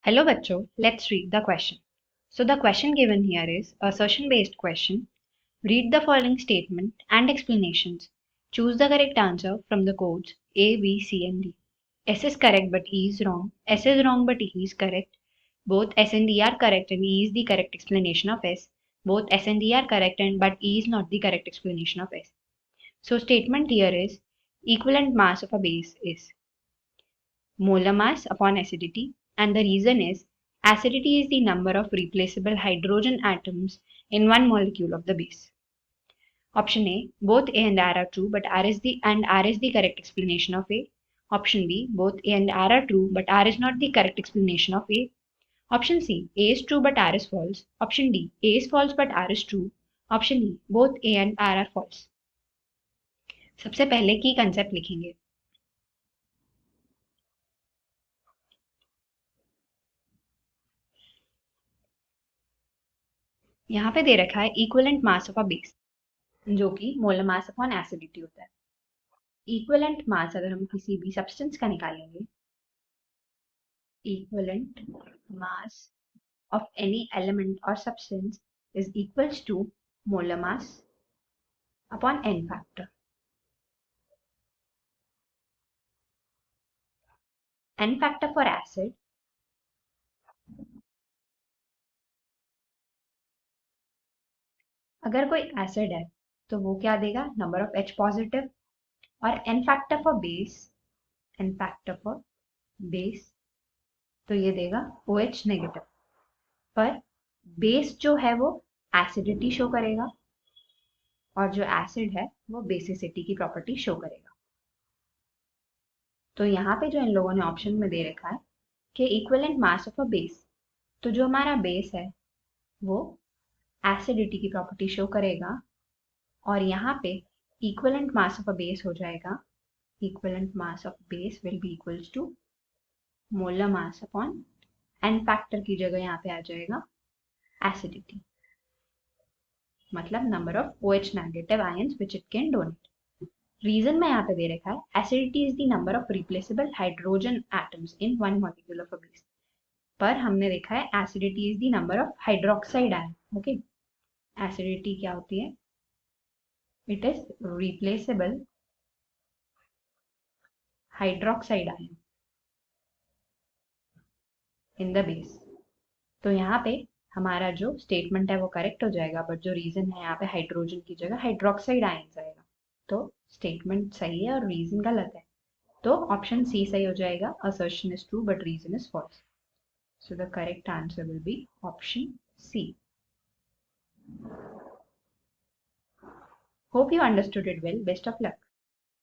Hello bachcho, let's read the question. So the question given here is assertion based question. Read the following statement and explanations. Choose the correct answer from the codes A, B, C and D. S is correct but E is wrong. S is wrong but E is correct. Both S and D are correct and E is the correct explanation of S. Both S and D are correct and but E is not the correct explanation of S. So statement here is equivalent mass of a base is molar mass upon acidity, and the reason is acidity is the number of replaceable hydrogen atoms in one molecule of the base. Option A, both A and R are true, but R is the correct explanation of A. Option B, both A and R are true, but R is not the correct explanation of A. Option C, A is true but R is false. Option D, A is false but R is true. Option E, both A and R are false. सबसे पहले की concept लिखेंगे. यहाँ पे दे रखा है equivalent mass of a base, जो कि मोलर मास अपॉन एसिडिटी होता है. इक्विवेलेंट मास अगर हम किसी भी सब्सटेंस का निकालेंगे, equivalent mass of any element or substance is equals to molar mass upon n factor. N factor for acid, अगर कोई एसिड है तो वो क्या देगा, नंबर ऑफ H पॉजिटिव. और n factor for base, n factor for base तो ये देगा OH नेगेटिव. पर बेस जो है वो एसिडिटी शो करेगा और जो एसिड है वो बेसिसिटी की प्रॉपर्टी शो करेगा. तो यहाँ पे जो इन लोगों ने ऑप्शन में दे रखा है कि equivalent mass of a base, तो जो हमारा बेस है वो एसिडिटी की प्रॉपर्टी शो करेगा और यहाँ पे equivalent mass of a base हो जाएगा, equivalent mass of base will be equals to molar mass upon n factor की जगह यहाँ पे आ जाएगा एसिडिटी, मतलब number of OH negative ions which it can donate. Reason में यहाँ पे दे रखा है acidity is the number of replaceable hydrogen atoms in one molecule of a base. पर हमने देखा है acidity is the number of hydroxide ion. Okay, acidity क्या होती है, it is replaceable hydroxide ion in the base. तो यहाँ पे हमारा जो स्टेटमेंट है वो करेक्ट हो जाएगा, बट जो रीजन है यहाँ पे हाइड्रोजन की जगह हाइड्रोक्साइड आयन आएगा. तो स्टेटमेंट सही है और रीजन गलत है. तो ऑप्शन सी सही हो जाएगा, assertion is true but reason is false. So the correct answer will be option C. Hope you understood it well. Best of luck.